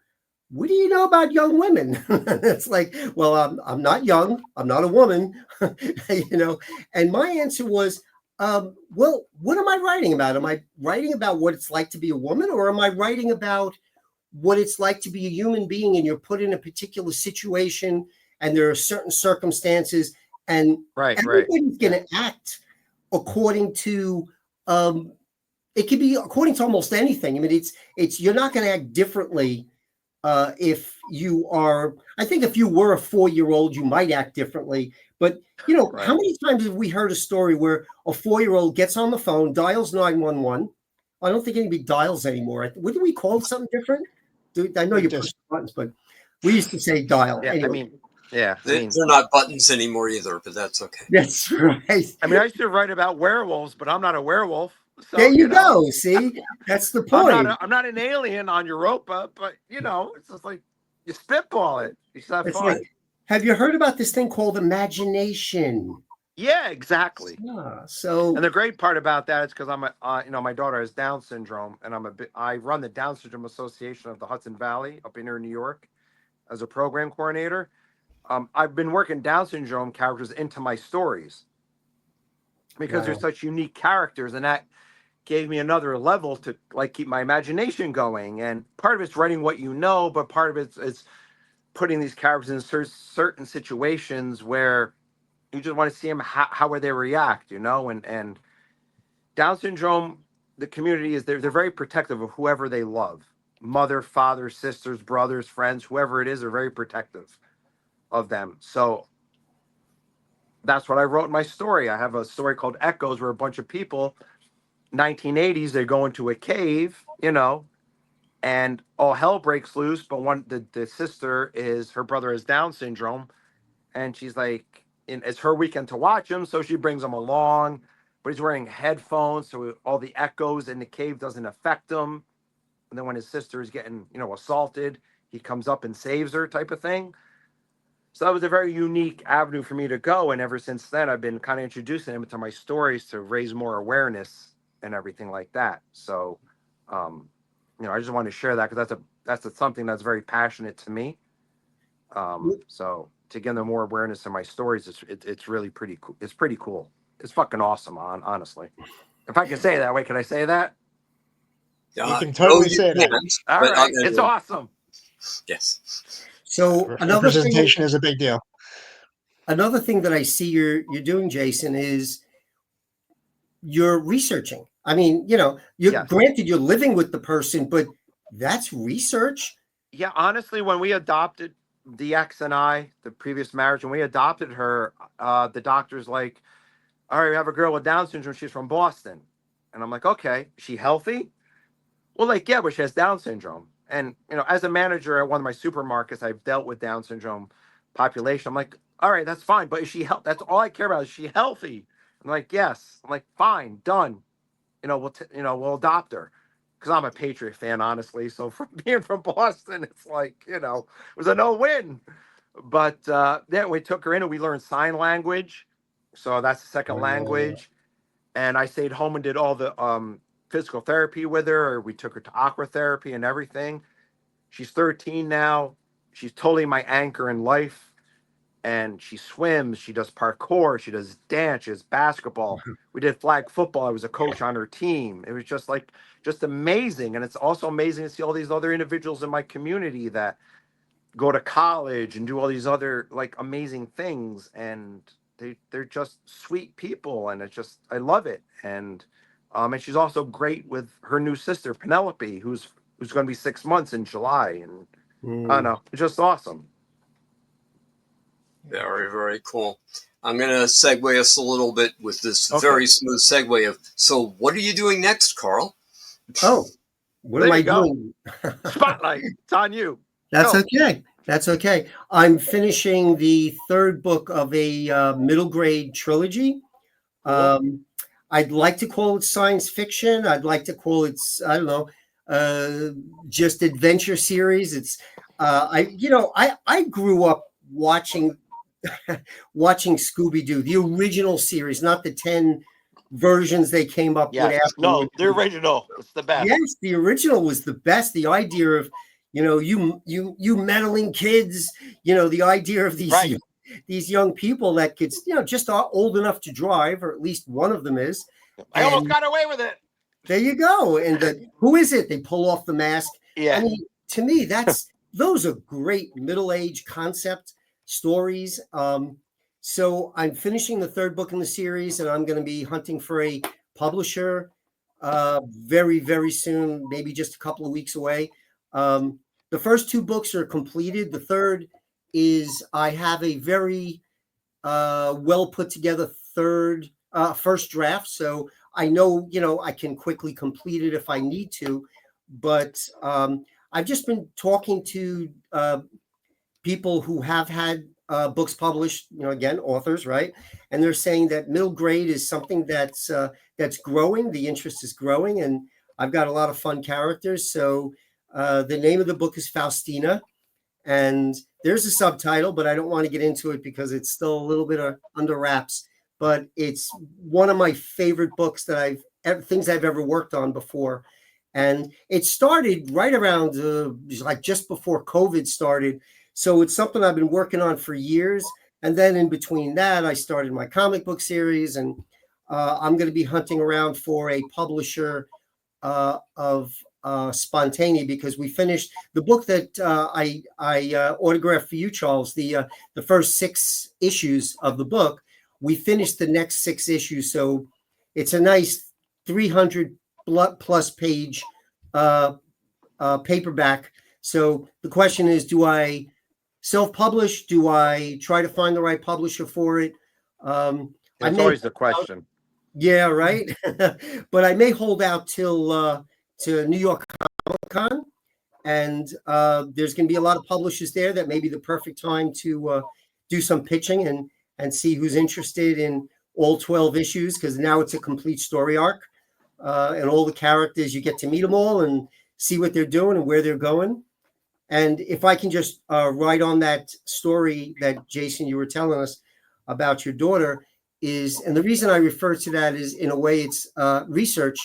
What do you know about young women? It's like, well, I'm not young. I'm not a woman, And my answer was, well, what am I writing about? Am I writing about what it's like to be a woman, or am I writing about what it's like to be a human being, and you're put in a particular situation, and there are certain circumstances, and everybody's going to act according to, it could be according to almost anything. I mean, it's you're not going to act differently if you are. I think if you were a 4-year-old, you might act differently. But how many times have we heard a story where a 4-year-old gets on the phone, dials 911? I don't think anybody dials anymore. What do we call it? Something different? I know you push buttons, but we used to say dial. Yeah, anyway. They're not buttons anymore either, but that's okay. That's right. I mean, I used to write about werewolves, but I'm not a werewolf. So, there you go. See, that's the point. I'm not an alien on Europa, but it's just like you spitball it. It's not fun. Like, have you heard about this thing called imagination? Yeah, exactly. And the great part about that is because I'm my daughter has Down syndrome, and I run the Down Syndrome Association of the Hudson Valley up in here in New York as a program coordinator. I've been working Down syndrome characters into my stories because they're such unique characters, and that gave me another level to like keep my imagination going. And part of it's writing what you know, but part of it's putting these characters in certain situations where you just want to see them, how would they react, and Down syndrome, the community is they're very protective of whoever they love. Mother, father, sisters, brothers, friends, whoever it is, they're very protective of them. So that's what I wrote in my story. I have a story called Echoes, where a bunch of people, 1980s, they go into a cave, and all hell breaks loose. But the sister her brother has Down syndrome, and she's like, it's her weekend to watch him, so she brings him along. But he's wearing headphones, so all the echoes in the cave doesn't affect him. And then when his sister is getting, assaulted, he comes up and saves her, type of thing. So that was a very unique avenue for me to go. And ever since then, I've been kind of introducing him into my stories to raise more awareness and everything like that. So, I just want to share that because that's something that's very passionate to me. So to give them more awareness in my stories, it's really pretty cool. It's pretty cool. It's fucking awesome, honestly. If I can say it that way, can I say that? You can totally say that. All right, it's awesome. Yes. So representation is a big deal. Another thing that I see you're doing, Jason, is you're researching. I mean, granted you're living with the person, but that's research. Yeah, honestly, when we adopted the ex and I, the previous marriage, when we adopted her, the doctor's like, all right, we have a girl with Down syndrome. She's from Boston. And I'm like, okay, is she healthy? Well, like, yeah, but she has Down syndrome. And, as a manager at one of my supermarkets, I've dealt with Down syndrome population. I'm like, all right, that's fine. But is she healthy? That's all I care about. Is she healthy? I'm like, yes. I'm like, fine, done. We'll adopt her. Because I'm a Patriot fan, honestly. So from being from Boston, it's like, it was a no-win. But then we took her in and we learned sign language. So that's the second language. And I stayed home and did all the physical therapy with her. Or we took her to aqua therapy and everything. She's 13 now. She's totally my anchor in life. And she swims. She does parkour. She does dance. She does basketball. We did flag football. I was a coach on her team. It was just amazing. And it's also amazing to see all these other individuals in my community that go to college and do all these other like amazing things. And they're just sweet people. And I love it. And she's also great with her new sister, Penelope, who's going to be 6 months in July. And I don't know, it's just awesome. Very, very cool. I'm going to segue us a little bit with this very smooth segue of, so what are you doing next, Carl? Oh, what am I doing? Spotlight, it's on you. That's okay. That's okay. I'm finishing the third book of a middle grade trilogy. I'd like to call it science fiction. I'd like to call it, I don't know, just adventure series. It's, I grew up watching Scooby-Doo, the original series, not the 10 versions they came up with after. No, the original. It's the best. Yes, the original was the best. The idea of, you meddling kids, the idea of these young people that kids, just are old enough to drive, or at least one of them is. I almost got away with it. There you go. And who is it? They pull off the mask. Yeah. I mean, to me, those are great middle-age concept stories. So I'm finishing the third book in the series, and I'm going to be hunting for a publisher very, very soon, maybe just a couple of weeks away. The first two books are completed. The third is, I have a very well put together first draft. So I know, I can quickly complete it if I need to. But I've just been talking to people who have had books published, again, authors, right? And they're saying that middle grade is something that's growing. The interest is growing, and I've got a lot of fun characters. So the name of the book is Faustina, and there's a subtitle, but I don't want to get into it because it's still a little bit under wraps. But it's one of my favorite books things I've ever worked on before. And it started right around like just before COVID started. So it's something I've been working on for years. And then in between that, I started my comic book series. And I'm going to be hunting around for a publisher of Spontanea, because we finished the book that I autographed for you, Charles. The first 6 issues of the book. We finished the next 6 issues, so it's a nice 300 plus page paperback. So the question is, do I self-publish? Do I try to find the right publisher for it? It's always the question. Yeah, right. But I may hold out till to New York Comic Con, and there's going to be a lot of publishers there. That may be the perfect time to do some pitching and see who's interested in all 12 issues, because now it's a complete story arc, and all the characters, you get to meet them all and see what they're doing and where they're going. And if I can just write on that story that, Jason, you were telling us about your daughter, and the reason I refer to that is, in a way, it's research,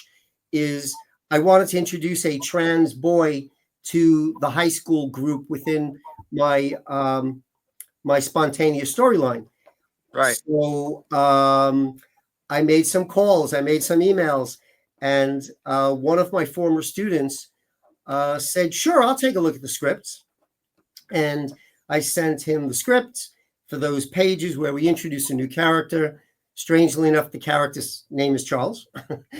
is I wanted to introduce a trans boy to the high school group within my my Spontaneous storyline. Right. So I made some calls, I made some emails, and one of my former students said, "Sure, I'll take a look at the scripts." And I sent him the script for those pages where we introduce a new character. Strangely enough, the character's name is Charles,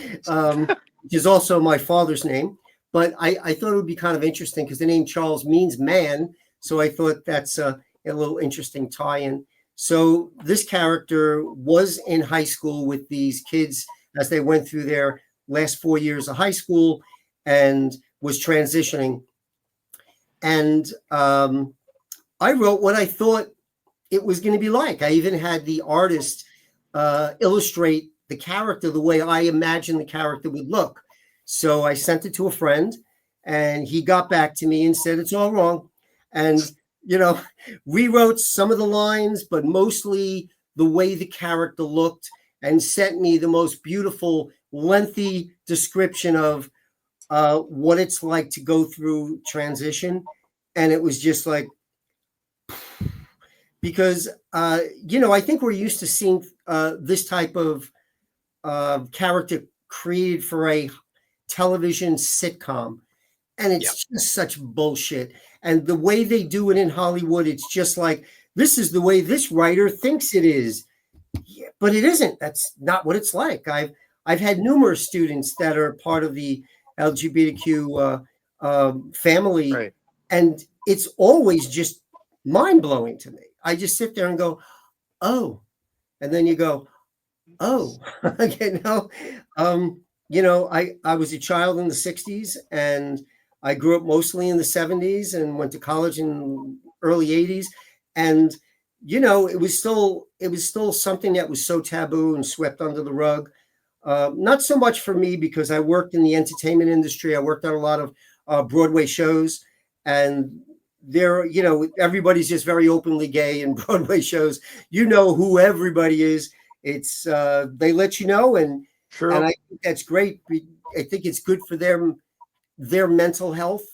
which is also my father's name. But I thought it would be kind of interesting because the name Charles means man. So I thought that's a little interesting tie-in. So this character was in high school with these kids as they went through their last 4 years of high school and was transitioning. And I wrote what I thought it was going to be like. I even had the artist illustrate the character the way I imagined the character would look. So I sent it to a friend, and he got back to me and said, "It's all wrong." And, rewrote some of the lines, but mostly the way the character looked, and sent me the most beautiful, lengthy description of what it's like to go through transition. And it was just like, because, I think we're used to seeing this type of character created for a television sitcom. And it's just such bullshit. And the way they do it in Hollywood, it's just like, this is the way this writer thinks it is. Yeah, but it isn't. That's not what it's like. I've had numerous students that are part of the LGBTQ family, right, and it's always just mind-blowing to me. I just sit there and go, "Oh," and then you go, "Oh." I was a child in the 60s, and I grew up mostly in the 70s and went to college in early 80s. And, it was still something that was so taboo and swept under the rug. Not so much for me, because I worked in the entertainment industry. I worked on a lot of Broadway shows, and there, everybody's just very openly gay in Broadway shows. Who everybody is. It's they let you know, and I think that's great. I think it's good for their mental health.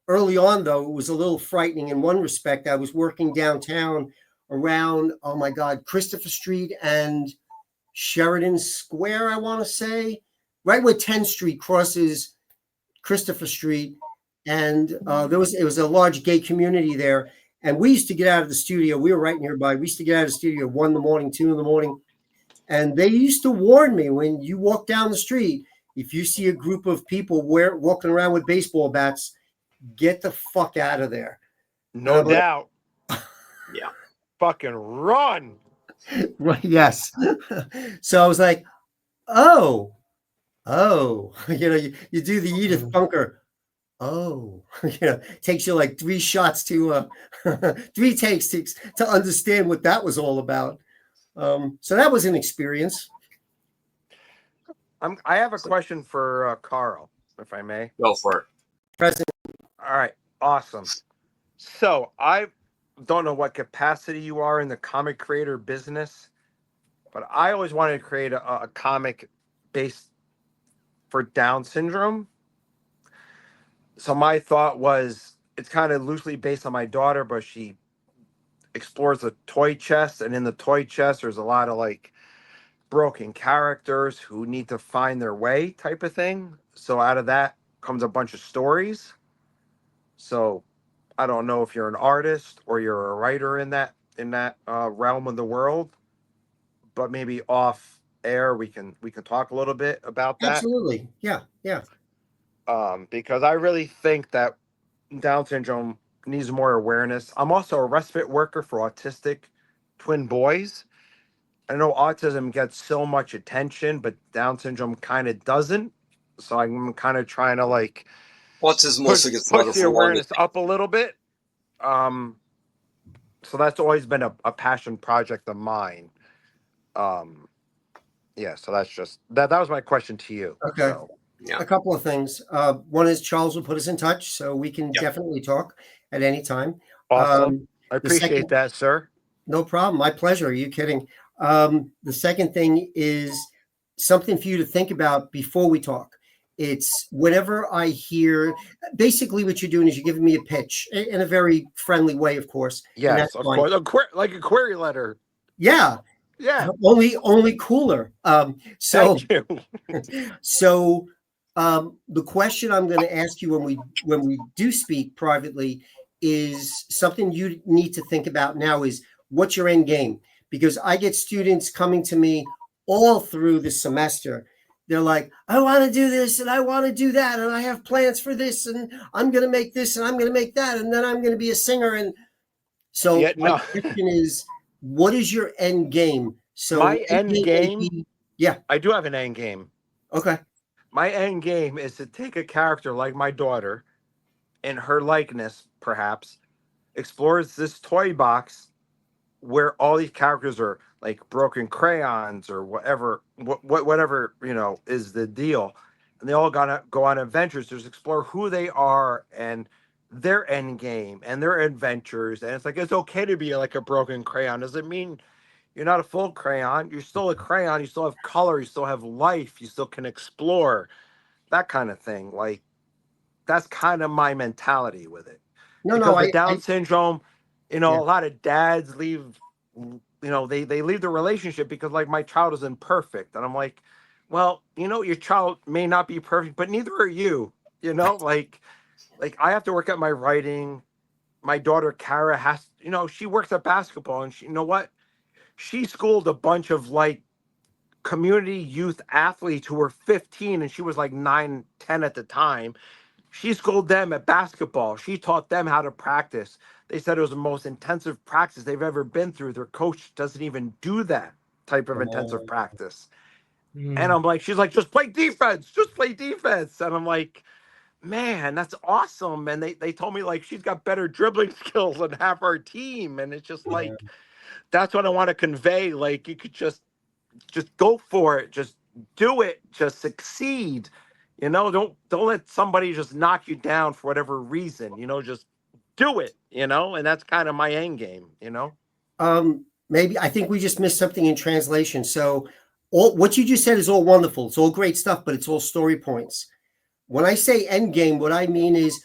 Early on, though, it was a little frightening in one respect. I was working downtown around, oh my God, Christopher Street and Sheridan Square, I want to say, right where 10th Street crosses Christopher Street. And it was a large gay community there. And we used to get out of the studio. We were right nearby. We used to get out of the studio 1 in the morning, 2 in the morning. And they used to warn me, when you walk down the street, if you see a group of people walking around with baseball bats, get the fuck out of there. No doubt. Yeah. Fucking run. Right. Yes. So I was like, oh, you do the Edith Bunker. Oh, takes you like 3 shots to 3 takes to understand what that was all about. So that was an experience. I have a question for Carl, if I may. Go for it. Present. All right. Awesome. So I don't know what capacity you are in the comic creator business, but I always wanted to create a comic based for Down syndrome. So my thought was, it's kind of loosely based on my daughter, but she explores the toy chest, and in the toy chest, there's a lot of like broken characters who need to find their way type of thing. So out of that comes a bunch of stories. So I don't know if you're an artist or you're a writer in that realm of the world, but maybe off air we can talk a little bit about that. Absolutely. Yeah. Yeah. Because I really think that Down syndrome needs more awareness. I'm also a respite worker for autistic twin boys. I know autism gets so much attention, but Down syndrome kind of doesn't. So I'm kind of trying to like Autism also gets a lot push of the awareness. awareness up a little bit. So that's always been a passion project of mine. Yeah, so that's just that was my question to you. Okay. So Yeah. A couple of things. One is Charles will put us in touch, so we can definitely talk at any time. awesome. I the appreciate second- that, sir. No problem. My pleasure. Are you kidding? The second thing is something for you to think about before we talk. It's whenever I hear, basically what you're doing is you're giving me a pitch in a very friendly way, of course. And Yes, that's of fine. course. Like a query letter. Yeah. Yeah. Only cooler. Thank you. So the question I'm going to ask you when we do speak privately is something you need to think about now is what's your end game? Because I get students coming to me all through the semester. They're like, I want to do this and I want to do that. And I have plans for this and I'm going to make this and I'm going to make that. And then I'm going to be a singer. And so my question is, what is your end game? So my end game, yeah. I do have an end game. Okay. My end game is to take a character like my daughter in her likeness, perhaps, explores this toy box where all these characters are like broken crayons or whatever, whatever, is the deal. And they all gotta go on adventures to explore who they are and their end game and their adventures. And it's like, it's okay to be like a broken crayon. Does it mean you're not a full crayon? You're still a crayon. You still have color. You still have life. You still can explore, that kind of thing. Like, that's kind of my mentality with it. Because the Down syndrome, a lot of dads leave, they leave the relationship because like my child is imperfect. And I'm like, well, your child may not be perfect, but neither are you, like I have to work at my writing. My daughter, Kara, has, she works at basketball and she, what? She schooled a bunch of like community youth athletes who were 15 and she was like 9, 10 at the time. She schooled them at basketball. She taught them how to practice. They said it was the most intensive practice they've ever been through. Their coach doesn't even do that type of intensive practice. And I'm like, she's like, just play defense. Just play defense. And I'm like, man, that's awesome. And they told me like she's got better dribbling skills than half our team. And it's just like, that's what I want to convey. Like, you could just go for it. Just do it. Just succeed. Don't let somebody just knock you down for whatever reason. Just do it. And that's kind of my end game. Maybe I think we just missed something in translation. So what you just said is all wonderful. It's all great stuff, but it's all story points. When I say end game, what I mean is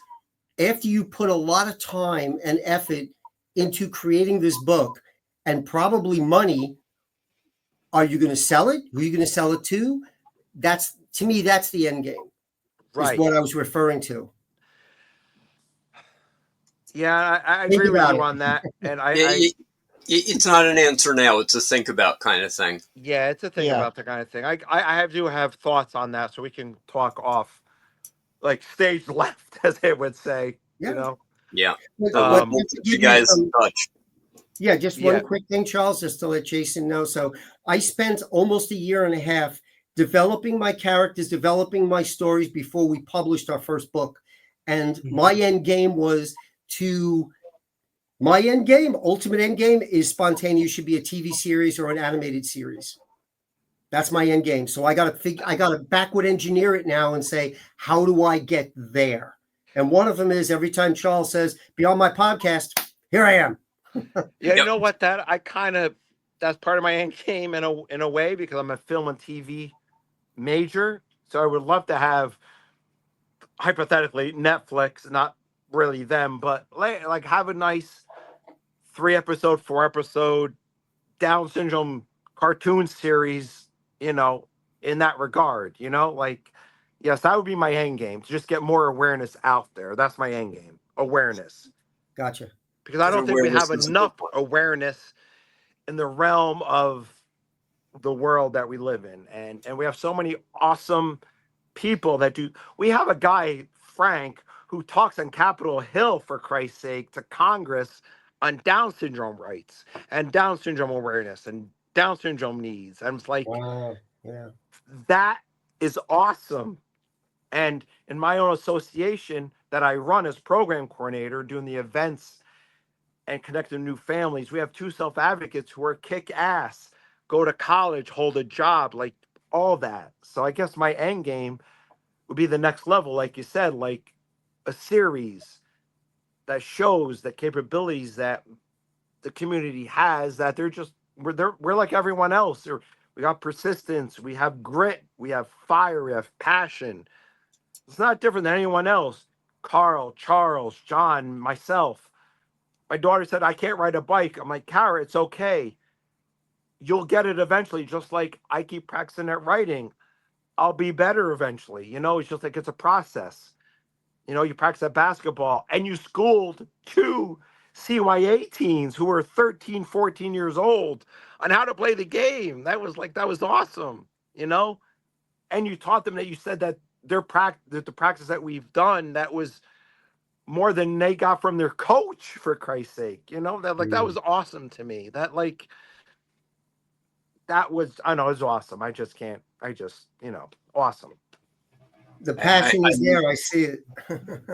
after you put a lot of time and effort into creating this book and probably money, are you going to sell it? Who are you going to sell it to? To me, that's the end game. Right. Is what I was referring to. Yeah, I agree with you on that. And it's not an answer now. It's a think about kind of thing. Yeah, it's a think about the kind of thing. I do have thoughts on that, so we can talk off, like stage left, as they would say. Yeah. Yeah. You guys in touch. Yeah, just one quick thing, Charles, just to let Jason know. So I spent almost a year and a half developing my characters, developing my stories before we published our first book. And my end game was ultimate end game is Spontaneous should be a TV series or an animated series. That's my end game. So I got to backward engineer it now and say, how do I get there? And one of them is every time Charles says, be on my podcast, here I am. Yeah, you know what? That's part of my end game in a way, because I'm a film and TV major. So I would love to have, hypothetically, Netflix, not really them, but like have a nice 3-episode, 4-episode Down syndrome cartoon series you know, in that regard, you know, like, yes, that would be my end game, to just get more awareness out there. That's my end game, awareness. Gotcha. Because I Good don't think we awareness have is a good enough one. awareness in the realm of the world that we live in. And we have so many awesome people that do. We have a guy, Frank, who talks on Capitol Hill, for Christ's sake, to Congress on Down syndrome rights and Down syndrome awareness and Down syndrome needs. And it's like, Wow. Yeah. that is awesome. And in my own association that I run as program coordinator, doing the events and connecting new families, we have 2 self advocates who are kick ass, go to college, hold a job, like all that. So I guess my end game would be the next level, like you said, like a series that shows the capabilities that the community has, that we're like everyone else. We got persistence, we have grit, we have fire, we have passion. It's not different than anyone else. Carl, Charles, John, myself. My daughter said, I can't ride a bike. I'm like, Kara, it's okay. You'll get it eventually, just like I keep practicing at writing. I'll be better eventually. You know, it's just like, it's a process. You know, you practice at basketball and you schooled 2 CYA teens who were 13, 14 years old on how to play the game. That was awesome, you know? And you taught them, that you said that the practice that we've done, that was more than they got from their coach, for Christ's sake. You know, that that was awesome to me. I know, it was awesome. Awesome. The passion is there. I see it.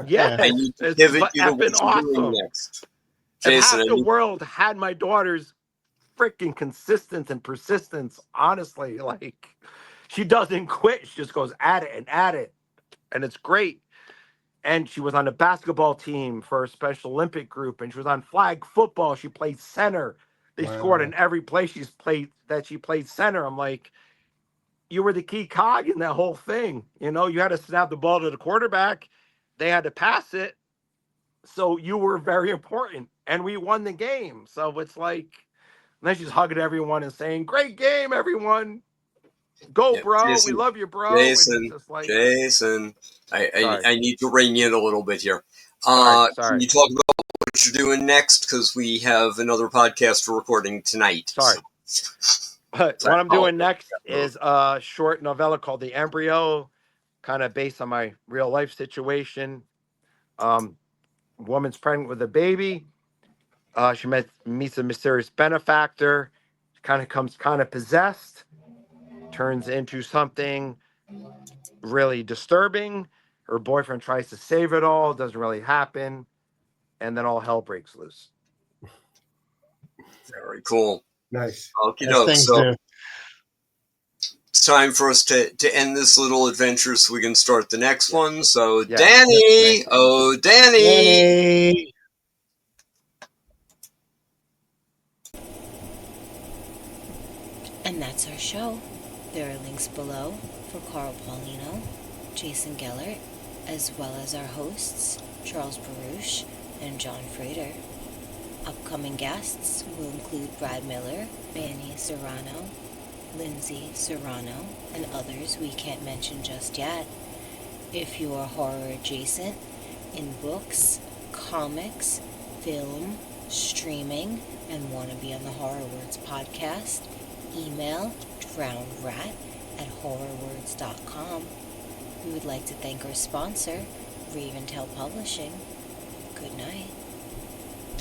Yes, I need to it's pivot you to what effing you're doing awesome. next. If Jason, half the world had my daughter's freaking consistence and persistence, honestly, like, she doesn't quit. She just goes at it and at it. And it's great. And she was on the basketball team for a Special Olympic group, and she was on flag football. She played center. They scored in every play she played center. I'm like, you were the key cog in that whole thing. You know, you had to snap the ball to the quarterback. They had to pass it. So you were very important, and we won the game. So it's like, and then she's hugging everyone and saying, great game, everyone. Go, bro. Jason, We love you, bro. And it's just like, Jason, I need to rein you in a little bit here. Sorry. Can you talk about what you're doing next? Because we have another podcast we're recording tonight. Sorry. But what I'm doing next is a short novella called The Embryo, kind of based on my real life situation. Woman's pregnant with a baby. She meets a mysterious benefactor. She comes possessed, turns into something really disturbing. Her boyfriend tries to save it all. It doesn't really happen. And then all hell breaks loose. Very cool. Nice. Okay, so it's time for us to end this little adventure so we can start the next one. So, Danny! Oh, Danny! And that's our show. There are links below for Carl Paolino, Jason Gehlert, as well as our hosts, Charles Baruch and John Frater. Upcoming guests will include Brad Miller, Manny Serrano, Lindsay Serrano, and others we can't mention just yet. If you are horror adjacent in books, comics, film, streaming, and want to be on the Horror Words podcast, email drownedrat@horrorwords.com. We would like to thank our sponsor, Raventail Publishing. Good night.